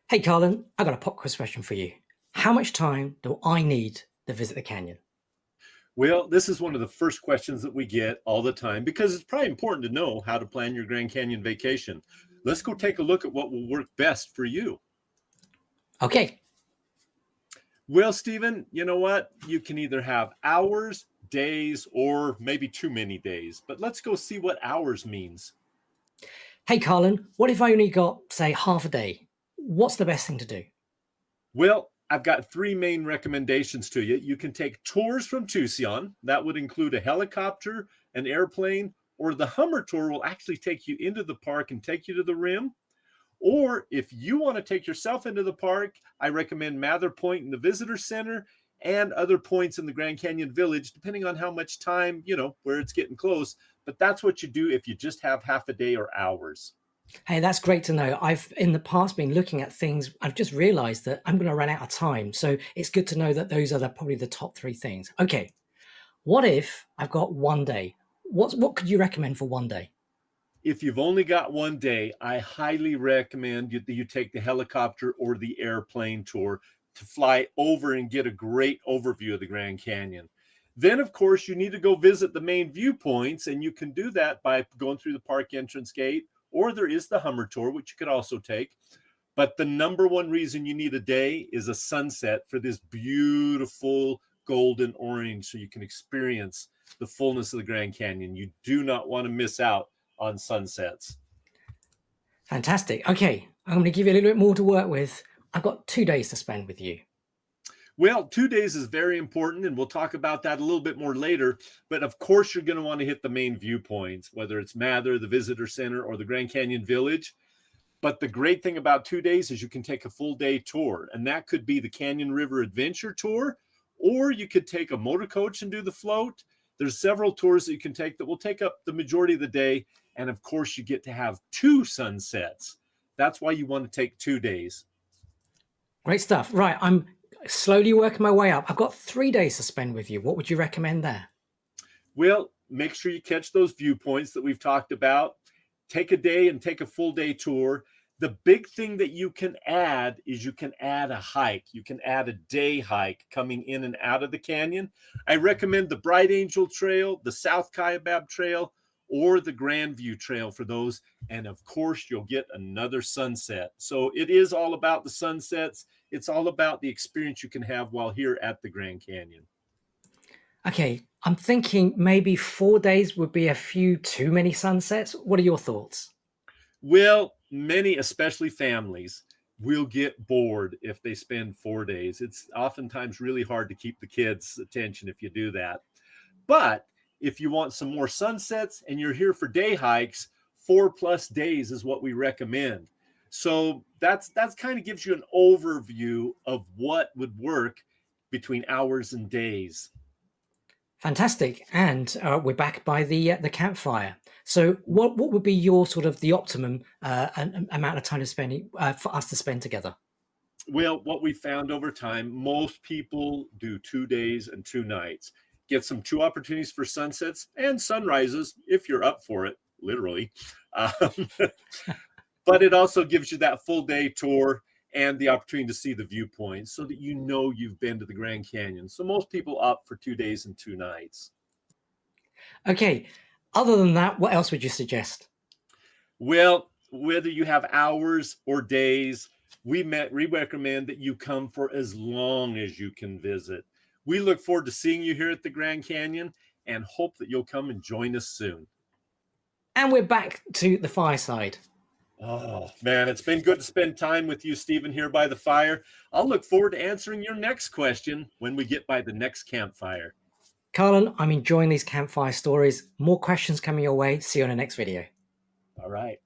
Hey, Karlyn, I got a pop quiz question for you. How much time do I need to visit the canyon? Well, this is one of the first questions that we get all the time because it's probably important to know how to plan your Grand Canyon vacation. Let's go take a look at what will work best for you. Okay, Well, Stephen, you know what? You can either have hours, days, or maybe too many days. But let's go see what hours means. hey, Karlyn, what if I only got, say, half a day? What's the best thing to do? Well, I've got three main recommendations to you. You can take tours from Tucson. That would include a helicopter, an airplane, or the Hummer tour will actually take you into the park and take you to the rim. Or if you want to take yourself into the park, I recommend Mather Point in the Visitor Center and other points in the Grand Canyon Village, depending on how much time, where it's getting close. But that's what you do if you just have half a day or hours. Hey, that's great to know. I've in the past been looking at things. I've just realized that I'm going to run out of time. So it's good to know that those are probably the top three things. Okay, what if I've got one day? What could you recommend for one day? If you've only got one day, I highly recommend you take the helicopter or the airplane tour to fly over and get a great overview of the Grand Canyon. Then, of course, you need to go visit the main viewpoints, and you can do that by going through the park entrance gate, or there is the Hummer tour, which you could also take. But the number one reason you need a day is a sunset for this beautiful golden orange so you can experience the fullness of the Grand Canyon. You do not want to miss out on sunsets. Fantastic. Okay, I'm going to give you a little bit more to work with. I've got 2 days to spend with you. Well, 2 days is very important, and we'll talk about that a little bit more later. But of course, you're going to want to hit the main viewpoints, whether it's Mather, the Visitor Center, or the Grand Canyon Village. But the great thing about 2 days is you can take a full day tour, and that could be the Canyon River Adventure Tour, or you could take a motor coach and do the float. There's several tours that you can take that will take up the majority of the day. And of course, you get to have two sunsets. That's why you want to take 2 days. Great stuff. Right, I'm slowly working my way up. I've got 3 days to spend with you. What would you recommend there? Well, make sure you catch those viewpoints that we've talked about. Take a day and take a full day tour. The big thing that you can add is you can add a hike. You can add a day hike coming in and out of the canyon. I recommend the Bright Angel Trail, the South Kaibab Trail, or the Grandview Trail for those. And of course, you'll get another sunset. So it is all about the sunsets. It's all about the experience you can have while here at the Grand Canyon. Okay, I'm thinking maybe 4 days would be a few too many sunsets. What are your thoughts? Well, many, especially families, will get bored if they spend 4 days. It's oftentimes really hard to keep the kids' attention if you do that. But if you want some more sunsets and you're here for day hikes, 4+ days is what we recommend. So that's kind of gives you an overview of what would work between hours and days. Fantastic. And we're back by the campfire. So what would be your sort of the optimum amount of time to spending for us to spend together? Well, what we found over time, most people do 2 days and 2 nights. Get some two opportunities for sunsets and sunrises if you're up for it, literally. Um, but it also gives you that full day tour and the opportunity to see the viewpoints so that you know you've been to the Grand Canyon. So most people opt for 2 days and 2 nights. Okay. Other than that, what else would you suggest? Well, whether you have hours or days, we recommend that you come for as long as you can visit. We look forward to seeing you here at the Grand Canyon and hope that you'll come and join us soon. And we're back to the fireside. Oh, man, it's been good to spend time with you, Stephen, here by the fire. I'll look forward to answering your next question when we get by the next campfire. Karlyn, I'm enjoying these campfire stories. More questions coming your way. See you on the next video. All right.